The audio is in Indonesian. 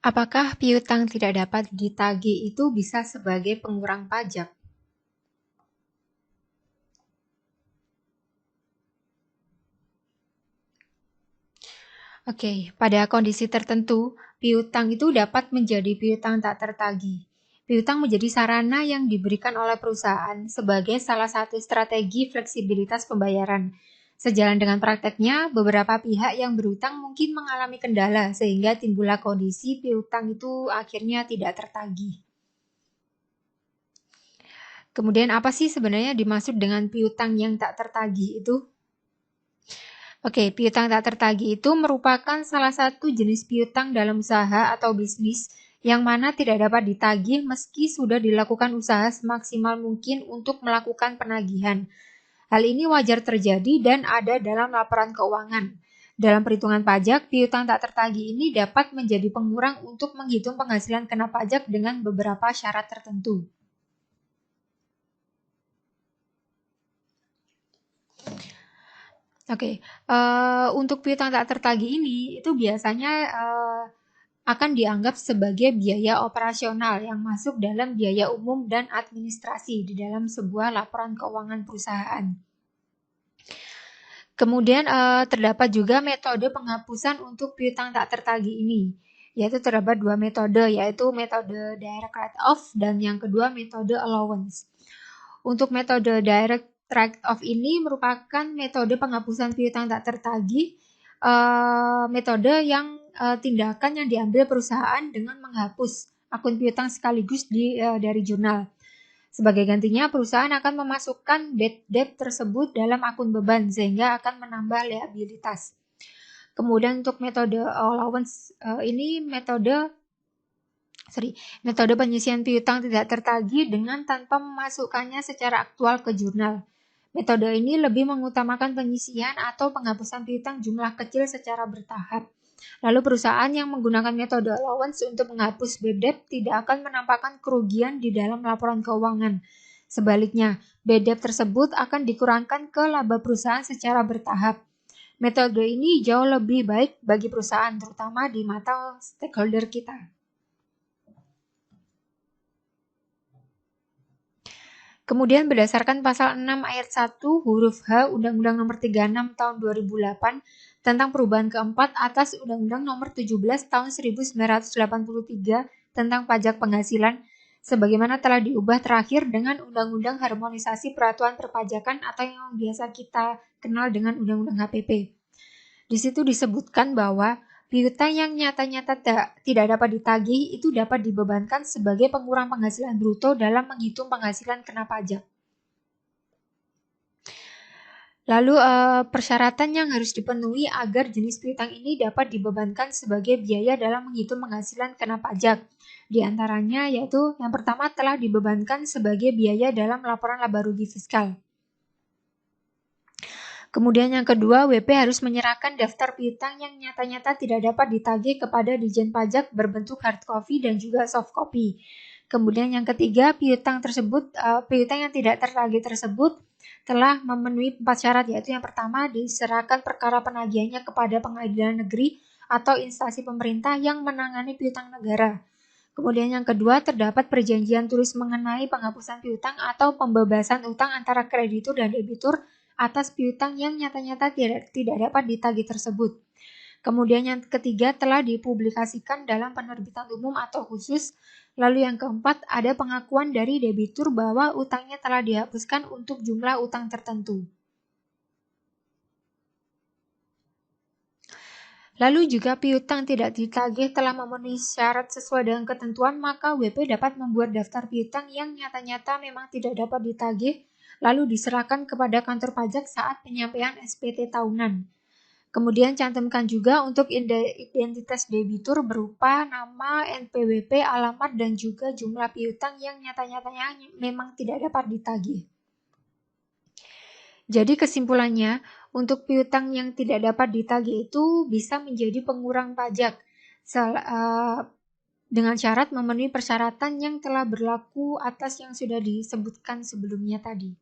Apakah piutang tidak dapat ditagih itu bisa sebagai pengurang pajak? Oke, pada kondisi tertentu, piutang itu dapat menjadi piutang tak tertagih. Piutang menjadi sarana yang diberikan oleh perusahaan sebagai salah satu strategi fleksibilitas pembayaran. Sejalan dengan prakteknya, beberapa pihak yang berutang mungkin mengalami kendala sehingga timbullah kondisi piutang itu akhirnya tidak tertagih. Kemudian apa sih sebenarnya dimaksud dengan piutang yang tak tertagih itu? Oke, piutang tak tertagih itu merupakan salah satu jenis piutang dalam usaha atau bisnis yang mana tidak dapat ditagih meski sudah dilakukan usaha semaksimal mungkin untuk melakukan penagihan. Hal ini wajar terjadi dan ada dalam laporan keuangan. Dalam perhitungan pajak, piutang tak tertagih ini dapat menjadi pengurang untuk menghitung penghasilan kena pajak dengan beberapa syarat tertentu. Oke, untuk piutang tak tertagih ini itu biasanya akan dianggap sebagai biaya operasional yang masuk dalam biaya umum dan administrasi di dalam sebuah laporan keuangan perusahaan. Kemudian terdapat juga metode penghapusan untuk piutang tak tertagih ini, yaitu terdapat dua metode, yaitu metode direct write-off dan yang kedua metode allowance. Untuk metode direct write-off ini merupakan metode penghapusan piutang tak tertagih, metode yang tindakan yang diambil perusahaan dengan menghapus akun piutang sekaligus dari jurnal. Sebagai gantinya, perusahaan akan memasukkan bad debt tersebut dalam akun beban sehingga akan menambah liabilitas. Kemudian untuk metode allowance ini metode penyisian piutang tidak tertagih dengan tanpa memasukkannya secara aktual ke jurnal. Metode ini lebih mengutamakan penyisian atau penghapusan piutang jumlah kecil secara bertahap. Lalu perusahaan yang menggunakan metode allowance untuk menghapus bad debt tidak akan menampakkan kerugian di dalam laporan keuangan. Sebaliknya, bad debt tersebut akan dikurangkan ke laba perusahaan secara bertahap. Metode ini jauh lebih baik bagi perusahaan, terutama di mata stakeholder kita. Kemudian berdasarkan pasal 6 ayat 1 huruf H Undang-Undang Nomor 36 Tahun 2008 tentang perubahan keempat atas Undang-Undang Nomor 17 Tahun 1983 tentang pajak penghasilan sebagaimana telah diubah terakhir dengan Undang-Undang Harmonisasi Peraturan Perpajakan atau yang biasa kita kenal dengan Undang-Undang HPP. Di situ disebutkan bahwa piutang yang nyata-nyata tidak dapat ditagih itu dapat dibebankan sebagai pengurang penghasilan bruto dalam menghitung penghasilan kena pajak. Lalu persyaratan yang harus dipenuhi agar jenis piutang ini dapat dibebankan sebagai biaya dalam menghitung penghasilan kena pajak. Di antaranya yaitu yang pertama telah dibebankan sebagai biaya dalam laporan laba rugi fiskal. Kemudian yang kedua, WP harus menyerahkan daftar piutang yang nyata-nyata tidak dapat ditagih kepada Dijen Pajak berbentuk hard copy dan juga soft copy. Kemudian yang ketiga, piutang yang tidak tertagih tersebut telah memenuhi 4 syarat, yaitu yang pertama diserahkan perkara penagihannya kepada pengadilan negeri atau instansi pemerintah yang menangani piutang negara. Kemudian yang kedua, terdapat perjanjian tulis mengenai penghapusan piutang atau pembebasan utang antara kreditur dan debitur atas piutang yang nyata-nyata tidak dapat ditagih tersebut. Kemudian yang ketiga telah dipublikasikan dalam penerbitan umum atau khusus. Lalu yang keempat ada pengakuan dari debitur bahwa utangnya telah dihapuskan untuk jumlah utang tertentu. Lalu jika piutang tidak ditagih telah memenuhi syarat sesuai dengan ketentuan, maka WP dapat membuat daftar piutang yang nyata-nyata memang tidak dapat ditagih lalu diserahkan kepada kantor pajak saat penyampaian SPT tahunan. Kemudian cantumkan juga untuk identitas debitur berupa nama, NPWP, alamat, dan juga jumlah piutang yang nyata-nyatanya memang tidak dapat ditagih. Jadi kesimpulannya, untuk piutang yang tidak dapat ditagih itu bisa menjadi pengurang pajak dengan syarat memenuhi persyaratan yang telah berlaku atas yang sudah disebutkan sebelumnya tadi.